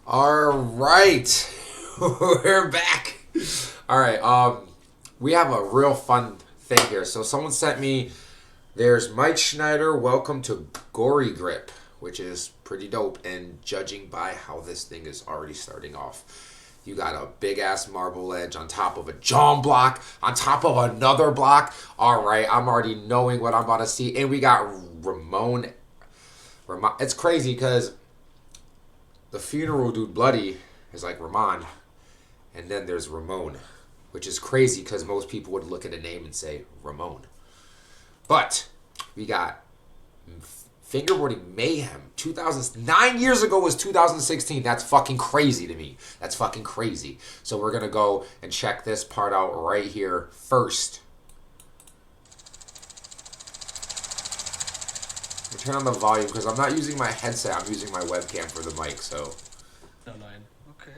All right, we're back. All right, we have a real fun thing here. So someone sent me. There's Mike Schneider. Welcome to Gory Grip, which is pretty dope. And judging by how this thing is already starting off, you got a big ass marble edge on top of a John block, on top of another block. All right, I'm already knowing what I'm about to see. And we got Ramon. It's crazy because the funeral dude Bloody is like Ramon, and then there's Ramon, which is crazy because most people would look at a name and say Ramon. But we got Fingerboarding Mayhem. 9 years ago was 2016. That's fucking crazy to me. That's fucking crazy. So we're gonna go and check this part out right here first. Turn on the volume because I'm not using my headset. I'm using my webcam for the mic. So. Nein. Okay.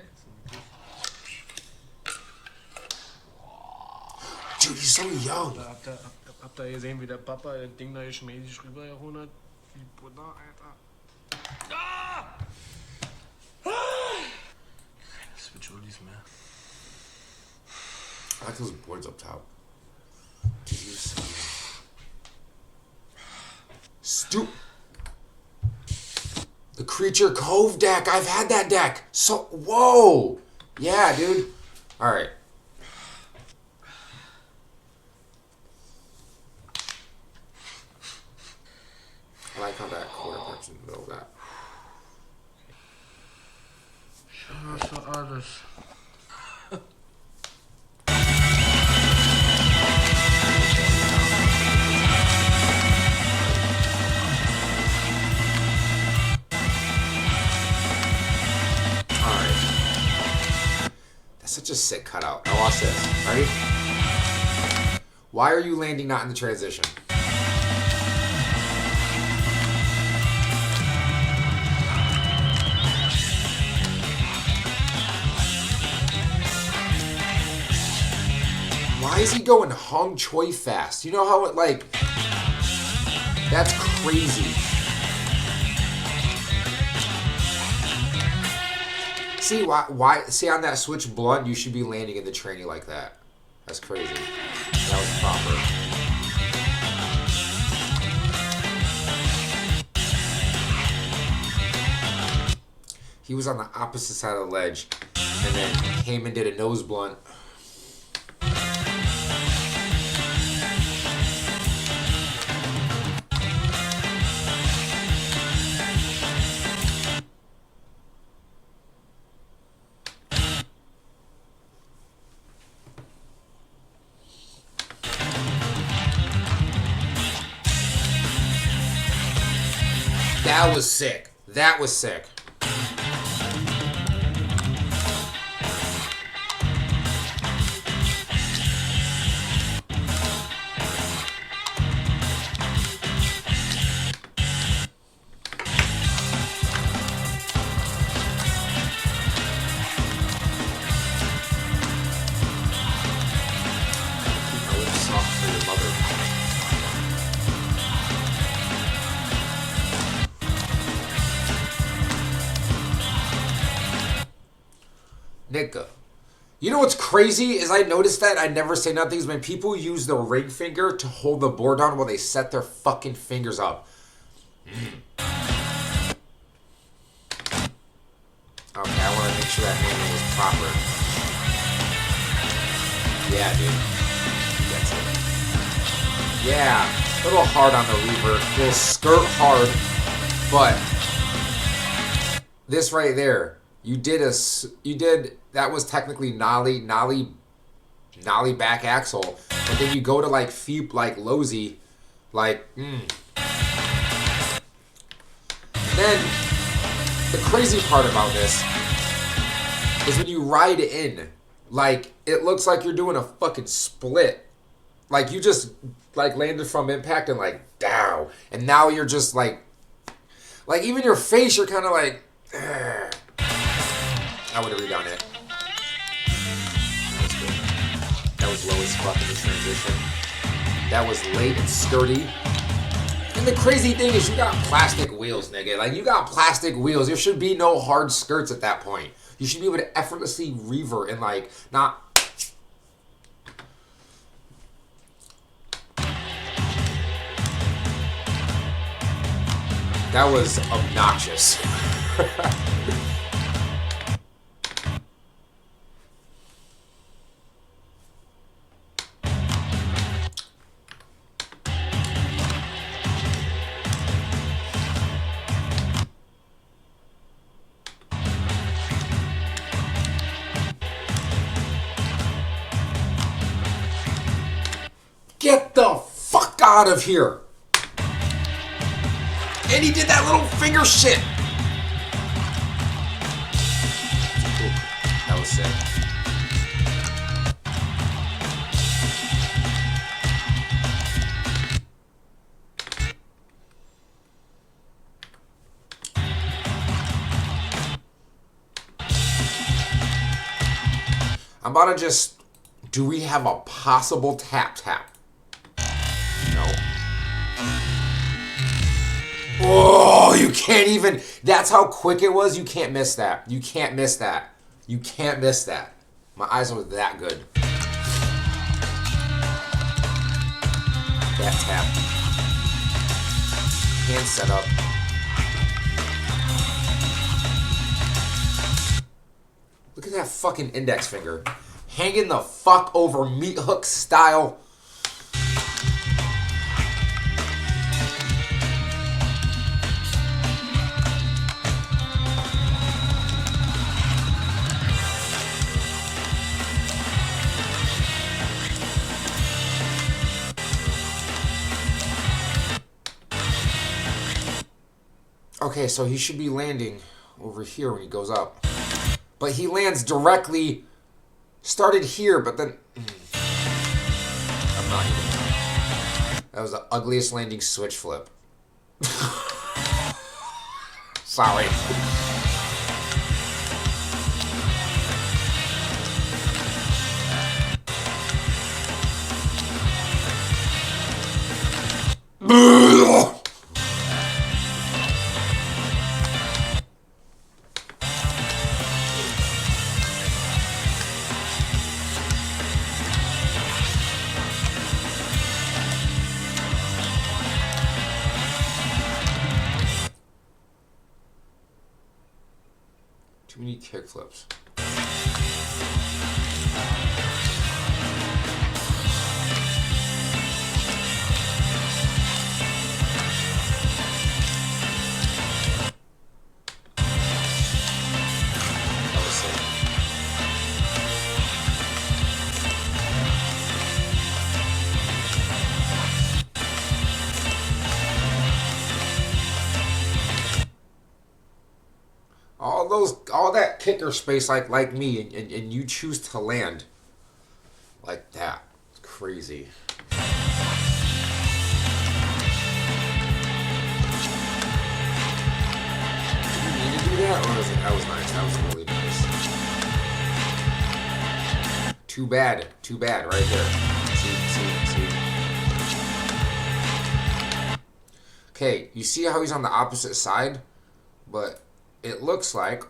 Dude, he's so young. Habt ihr gesehen, wie der Papa das Ding da geschmäßig rübergehauen hat? Wie Butter, Alter. Ah! Keine Switch-Ollies mehr. I like those boards up top. Did you see? The Creature Cove deck. I've had that deck. So, whoa. Yeah, dude. All right. I like how that quarter punch in the middle of that. Scheiße, alles. Such a sick cutout. Now watch this. Ready? Why are you landing not in the transition? Why is he going Hong Choi fast? You know how it like... That's crazy. See why? See on that switch blunt, you should be landing in the tranny like that. That's crazy. That was proper. He was on the opposite side of the ledge, and then came and did a nose blunt. That was sick. That was sick. Nigga. You know what's crazy is I noticed that I never say nothing is when people use the ring finger to hold the board down while they set their fucking fingers up. Okay, I want to make sure that handle was proper. Yeah, dude. That's it. Yeah, a little hard on the revert. A little skirt hard. But this right there. That was technically nollie back axle, but then you go to like feep like Losey, like, Then the crazy part about this is when you ride in, like, it looks like you're doing a fucking split. Like, you just, like, landed from impact and, like, down. And now you're just, like, even your face, you're kind of like, Ugh. I would have redone it. That was good. That was low as fuck in the transition. That was late and sturdy. And And the crazy thing is you got plastic wheels, nigga. Like, you got plastic wheels. There should be no hard skirts at that point. You should be able to effortlessly revert and, like, not... That was obnoxious. Get the fuck out of here. And he did that little finger shit. That was sick. I'm about to just... Do we have a possible tap-tap? No. Oh, you can't even... That's how quick it was. You can't miss that. You can't miss that. You can't miss that. My eyes were that good. That tap. Hand set up. Look at that fucking index finger. Hanging the fuck over meat hook style. Okay, so he should be landing over here when he goes up. But he lands directly... Started here, but then... I'm not even... That was the ugliest landing switch flip. Sorry. Too many kickflips. All that kicker space like me, and you choose to land like that. It's crazy. Did you mean to do that, or was it? That was nice. That was really nice. Too bad. Too bad. Right there. See. Okay, you see how he's on the opposite side, but it looks like.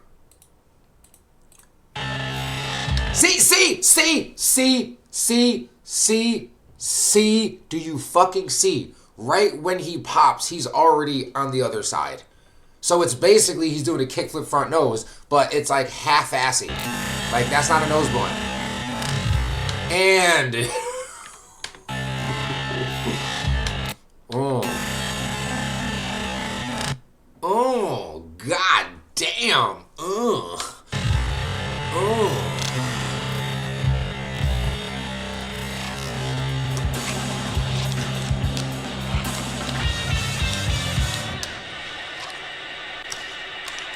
See, do you fucking see? Right when he pops, he's already on the other side. So it's basically he's doing a kickflip front nose, but it's like half-assy. Like, that's not a nose blunt. And... Oh, god damn.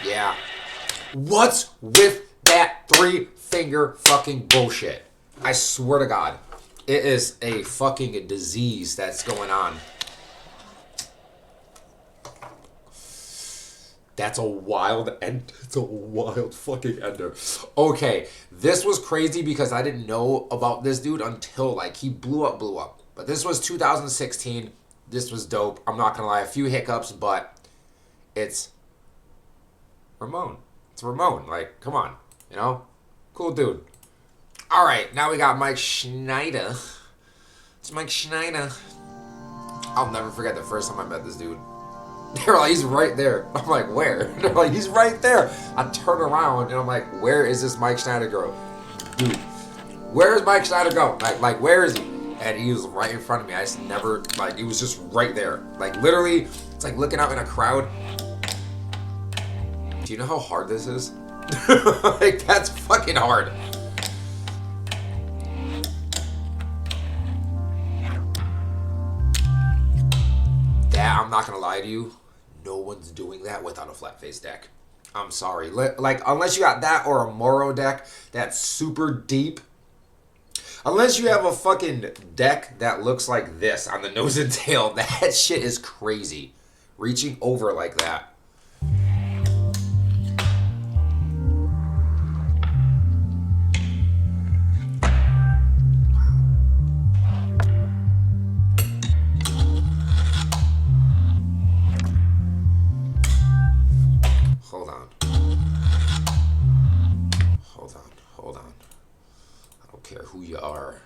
Yeah. What's with that 3-finger fucking bullshit? I swear to God. It is a fucking disease that's going on. That's a wild end. It's a wild fucking ender. Okay, this was crazy because I didn't know about this dude until, like, he blew up. But this was 2016. This was dope. I'm not gonna lie, a few hiccups, but it's Ramon. It's Ramon. Like, come on, you know, cool dude. All right, now we got Mike Schneider. It's Mike Schneider. I'll never forget the first time I met this dude. They were like, he's right there. I'm like, where? They're like, he's right there. I turn around and I'm like, where is this Mike Schneider girl? Dude, where is Mike Schneider go? Like, where is he? And he was right in front of me. I just never, like, he was just right there. Like, literally, it's like looking out in a crowd. Do you know how hard this is? Like, that's fucking hard. That, I'm not gonna lie to you, no one's doing that without a flat face deck. I'm sorry. Like, unless you got that or a Moro deck that's super deep. Unless you have a fucking deck that looks like this on the nose and tail, that shit is crazy. Reaching over like that. Hold on. Hold on. I don't care who you are.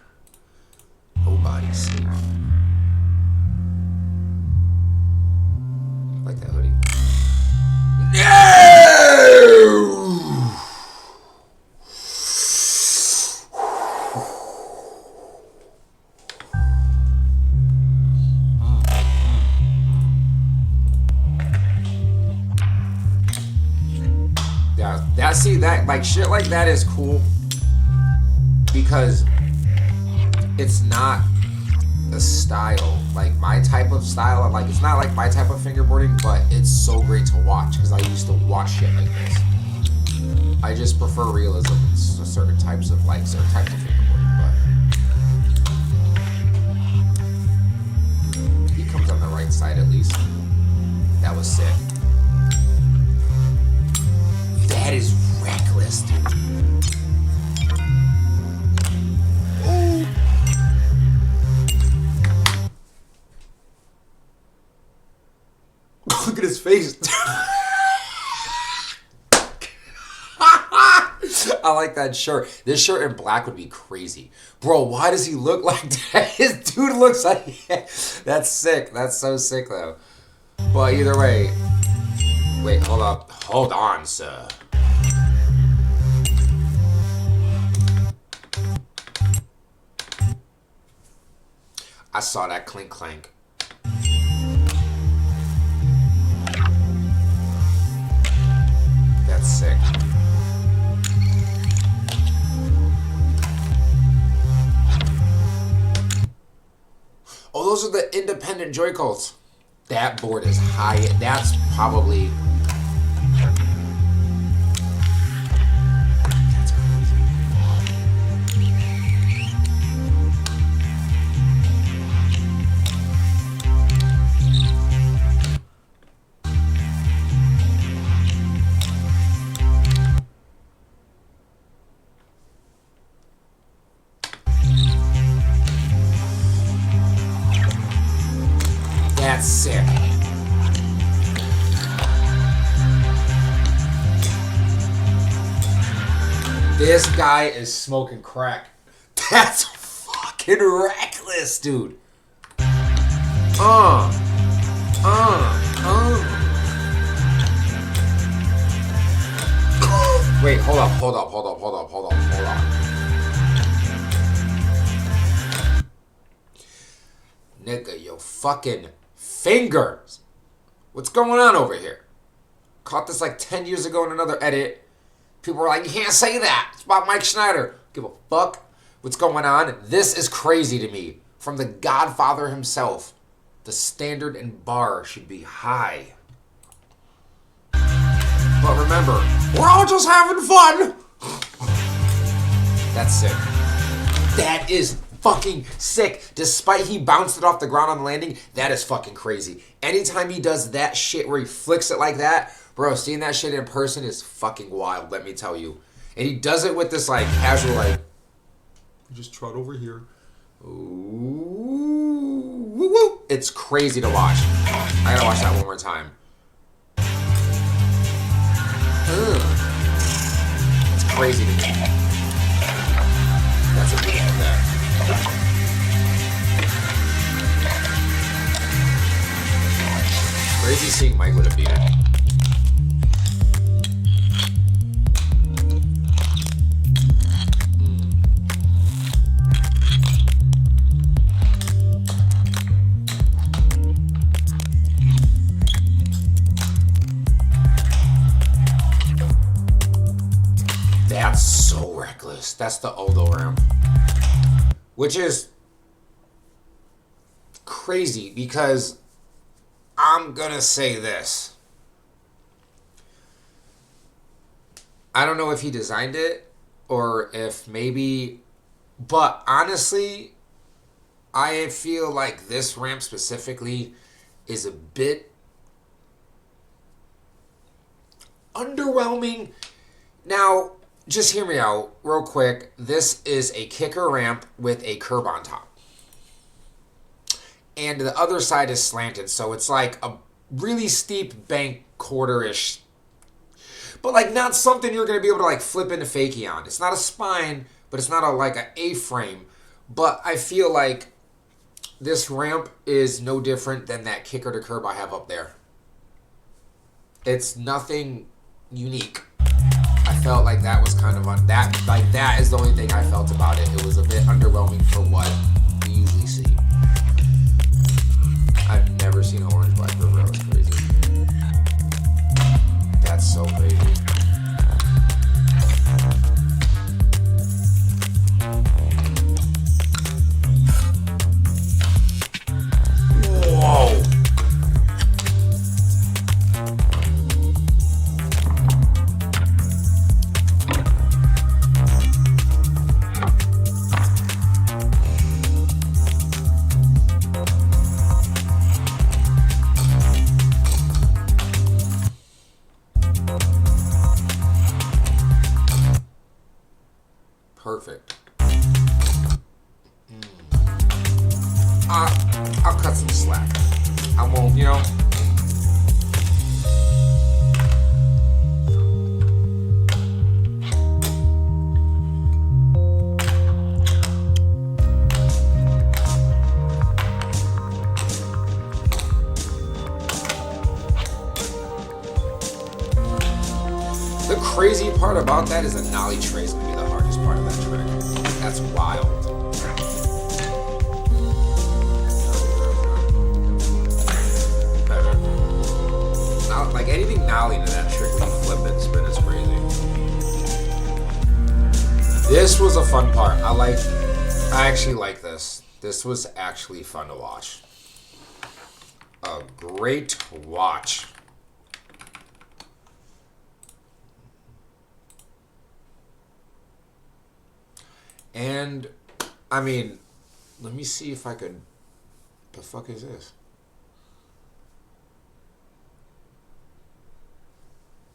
Nobody's safe. I like that hoodie. No! Yeah, see that, like, shit like that is cool because it's not a style, like my type of style. Like, it's not like my type of fingerboarding, but it's so great to watch because I used to watch shit like this. I just prefer realism in certain types of fingerboarding, but he comes on the right side at least. That was sick. That is reckless, dude. Ooh. Look at his face. I like that shirt. This shirt in black would be crazy. Bro, why does he look like that? His dude looks like... That's sick. That's so sick, though. But either way... Wait, hold up. Hold on, sir. I saw that clink clank. That's sick. Oh, those are the independent Joy-Cons. That board is high. That's probably... That's sick. This guy is smoking crack. That's fucking reckless, dude. Wait, hold up. Nigga, your fucking fingers. What's going on over here? Caught this like 10 years ago in another edit. People were like, you can't say that. It's about Mike Schneider. Give a fuck. What's going on? This is crazy to me. From the Godfather himself. The standard and bar should be high. But remember, we're all just having fun. That's sick. That is fucking sick. Despite he bounced it off the ground on the landing, that is fucking crazy. Anytime he does that shit where he flicks it like that, bro, seeing that shit in person is fucking wild, let me tell you. And he does it with this, like, casual, like, just trot over here. Ooh. woo, woo. It's crazy to watch. I gotta watch that one more time. It's crazy to me. That's a beautiful there. Crazy seeing Mike with a beard. That's so reckless. That's the Aldo ramp. Which is crazy because I'm gonna say this. I don't know if he designed it or if maybe, but honestly, I feel like this ramp specifically is a bit underwhelming. Now, just hear me out real quick. This is a kicker ramp with a curb on top. And the other side is slanted, so it's like a really steep bank quarter-ish. But like not something you're going to be able to like flip into fakie on. It's not a spine, but it's not like an A-frame. But I feel like this ramp is no different than that kicker to curb I have up there. It's nothing unique. I felt like that was kind of that is the only thing I felt about it. It was a bit underwhelming for what we usually see. I've never seen an orange black river. That's crazy. That's so crazy. Whoa. Perfect. I'll cut some slack. I won't, you know. The crazy part about that is a nollie tray is going to be the hardest part of that trick. That's wild. Like anything nollie into that trick when you flip it and spin is crazy. This was a fun part. I actually like this. This was actually fun to watch. A great watch. And, I mean, let me see if I could... The fuck is this?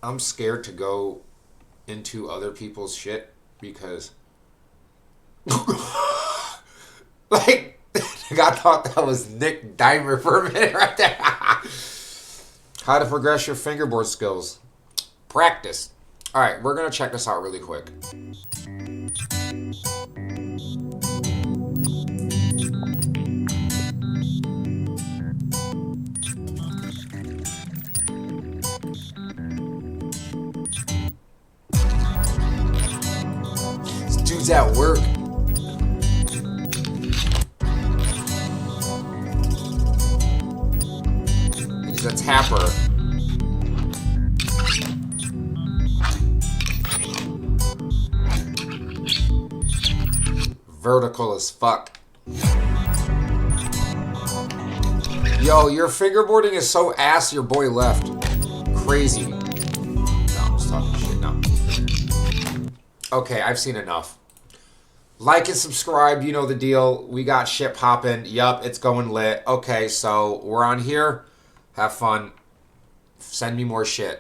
I'm scared to go into other people's shit because... like, I thought that was Nick Dimer for a minute right there. How to progress your fingerboard skills. Practice. Alright, we're going to check this out really quick. This dude's at work. He's a tapper. Vertical as fuck. Yo, your fingerboarding is so ass your boy left. Crazy. No, I'm just talking shit now. Okay, I've seen enough. Like and subscribe, you know the deal. We got shit popping. Yup, it's going lit. Okay, so we're on here. Have fun. Send me more shit.